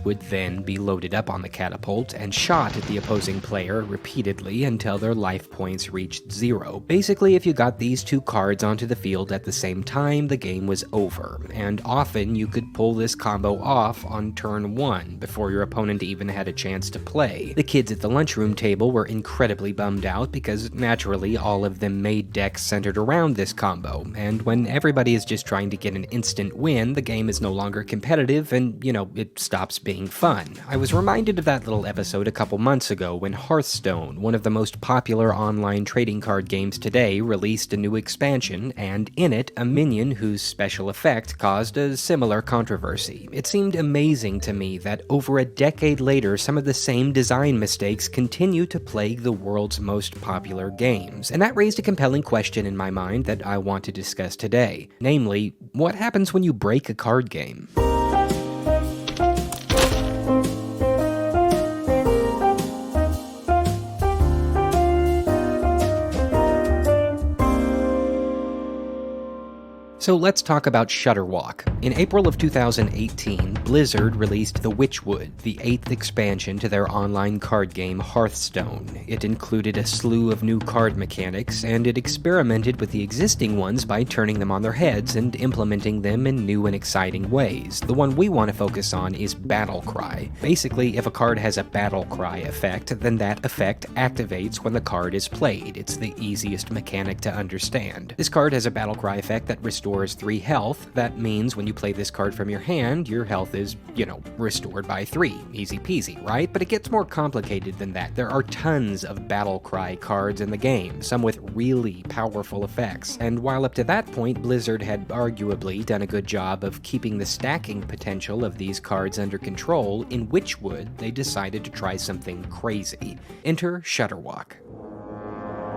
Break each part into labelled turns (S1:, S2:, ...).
S1: cards would then be loaded up on the catapult and shot at the opposing player repeatedly until their life points reached 0. Basically, if you got these two cards onto the field at the same time, the game was over, and often you could pull this combo off on turn 1 before your opponent even had a chance to play. The kids at the lunchroom table were incredibly bummed out because naturally all of them made decks centered around this combo, and when everybody is just trying to get an instant win, the game is no longer competitive and, it stops being fun. I was reminded of that little episode a couple months ago when Hearthstone, one of the most popular online trading card games today, released a new expansion, and in it, a minion whose special effect caused a similar controversy. It seemed amazing to me that over a decade later, some of the same design mistakes continue to plague the world's most popular games, and that raised a compelling question in my mind that I want to discuss today. Namely, what happens when you break a card game? So let's talk about Shutterwalk. In April of 2018, Blizzard released The Witchwood, the 8th expansion to their online card game Hearthstone. It included a slew of new card mechanics, and it experimented with the existing ones by turning them on their heads and implementing them in new and exciting ways. The one we want to focus on is Battle Cry. Basically, if a card has a Battle Cry effect, then that effect activates when the card is played. It's the easiest mechanic to understand. This card has a Battle Cry effect that restores 3 health. That means when you play this card from your hand, your health is, restored by 3. Easy peasy, right? But it gets more complicated than that. There are tons of Battle Cry cards in the game, some with really powerful effects. And while up to that point, Blizzard had arguably done a good job of keeping the stacking potential of these cards under control, in Witchwood, they decided to try something crazy. Enter Shutterwalk.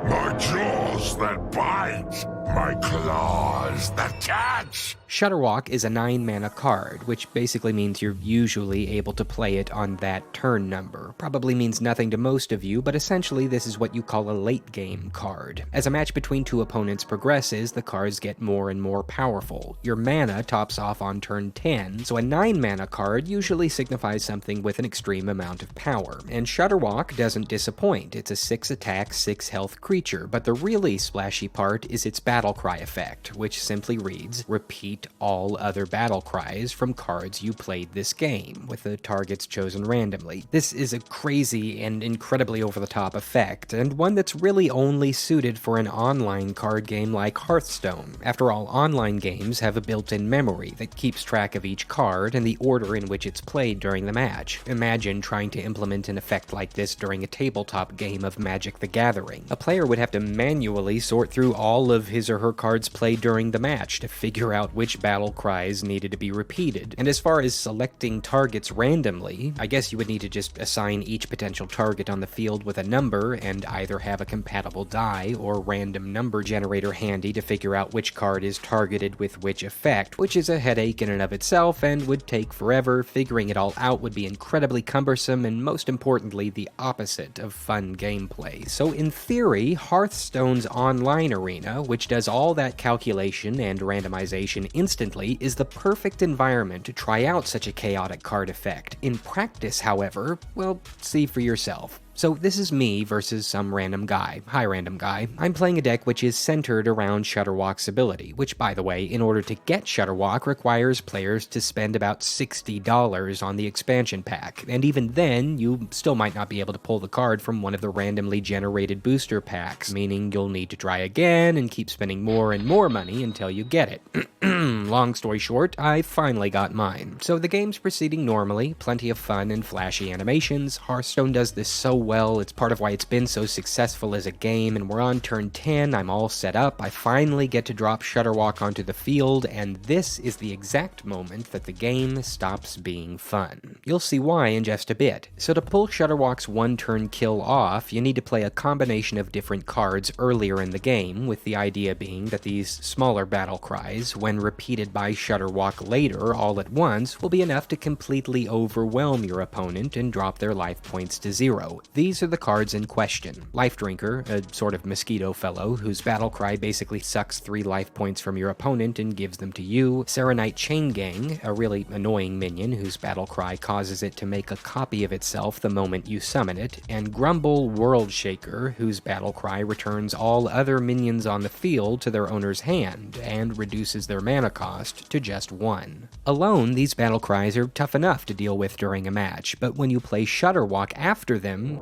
S2: My jaws that bite, my claws that catch.
S1: Shutterwalk is a 9-mana card, which basically means you're usually able to play it on that turn number. Probably means nothing to most of you, but essentially this is what you call a late-game card. As a match between two opponents progresses, the cards get more and more powerful. Your mana tops off on turn 10, so a 9-mana card usually signifies something with an extreme amount of power. And Shutterwalk doesn't disappoint. It's a 6-attack, 6-health creature, but the really splashy part is its Battle Cry effect, which simply reads, repeat all other battle cries from cards you played this game, with the targets chosen randomly. This is a crazy and incredibly over-the-top effect, and one that's really only suited for an online card game like Hearthstone. After all, online games have a built-in memory that keeps track of each card and the order in which it's played during the match. Imagine trying to implement an effect like this during a tabletop game of Magic the Gathering. A player would have to manually sort through all of his or her cards played during the match to figure out which battle cries needed to be repeated. And as far as selecting targets randomly, I guess you would need to just assign each potential target on the field with a number and either have a compatible die or random number generator handy to figure out which card is targeted with which effect, which is a headache in and of itself and would take forever. Figuring it all out would be incredibly cumbersome and, most importantly, the opposite of fun gameplay. So in theory, Hearthstone's online arena, which does all that calculation and randomization instantly, is the perfect environment to try out such a chaotic card effect. In practice, however, well, see for yourself. So this is me versus some random guy. Hi, random guy. I'm playing a deck which is centered around Shutterwalk's ability, which, by the way, in order to get Shutterwalk requires players to spend about $60 on the expansion pack, and even then, you still might not be able to pull the card from one of the randomly generated booster packs, meaning you'll need to try again and keep spending more and more money until you get it. Long story short, I finally got mine. So the game's proceeding normally, plenty of fun and flashy animations. Hearthstone does this so well, it's part of why it's been so successful as a game, and we're on turn 10, I'm all set up, I finally get to drop Shutterwalk onto the field, and this is the exact moment that the game stops being fun. You'll see why in just a bit. So to pull Shutterwalk's one-turn kill off, you need to play a combination of different cards earlier in the game, with the idea being that these smaller battle cries, when repeated by Shutterwalk later all at once, will be enough to completely overwhelm your opponent and drop their life points to 0. these are the cards in question. Life Drinker, a sort of mosquito fellow whose battle cry basically sucks 3 life points from your opponent and gives them to you. Serenite Chain Gang, a really annoying minion whose battle cry causes it to make a copy of itself the moment you summon it. And Grumble World Shaker, whose battle cry returns all other minions on the field to their owner's hand and reduces their mana cost to just 1. Alone, these battle cries are tough enough to deal with during a match, but when you play Shutterwalk after them,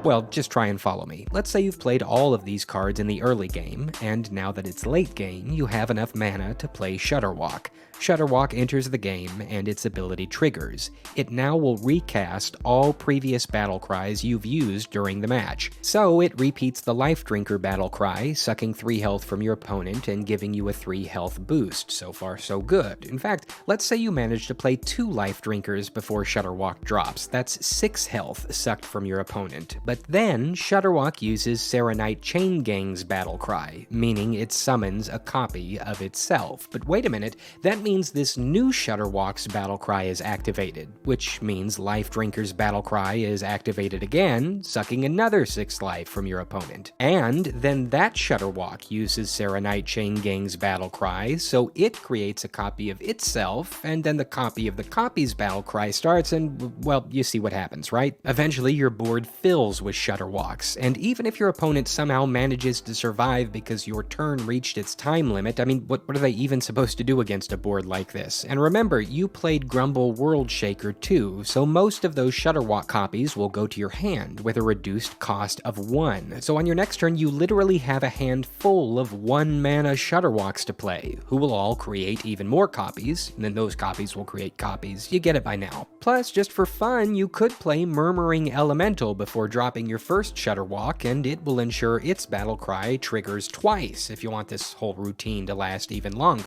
S1: well, just try and follow me. Let's say you've played all of these cards in the early game, and now that it's late game, you have enough mana to play Shutterwalk. Shutterwalk enters the game, and its ability triggers. It now will recast all previous battle cries you've used during the match. So it repeats the Life Drinker battle cry, sucking 3 health from your opponent and giving you a 3 health boost. So far, so good. In fact, let's say you manage to play 2 Life Drinkers before Shutterwalk drops. That's 6 health sucked from your opponent. But then, Shutterwalk uses Serenite Chain Gang's battle cry, meaning it summons a copy of itself. But wait a minute, that means this new Shutterwalk's battle cry is activated, which means Life Drinker's battle cry is activated again, sucking another 6 life from your opponent. And then that Shutterwalk uses Serenite Chain Gang's battle cry, so it creates a copy of itself, and then the copy of the copy's battle cry starts, and, well, you see what happens, right? Eventually, your board fills with Shutterwalks, and even if your opponent somehow manages to survive because your turn reached its time limit, I mean, what are they even supposed to do against a board like this? And remember, you played Grumble World Shaker too, so most of those Shutterwalk copies will go to your hand with a reduced cost of 1. So on your next turn, you literally have a hand full of 1 mana Shutterwalks to play, who will all create even more copies, and then those copies will create copies. You get it by now. Plus, just for fun, you could play Murmuring Elemental before dropping your first Shutterwalk, and it will ensure its battle cry triggers twice if you want this whole routine to last even longer.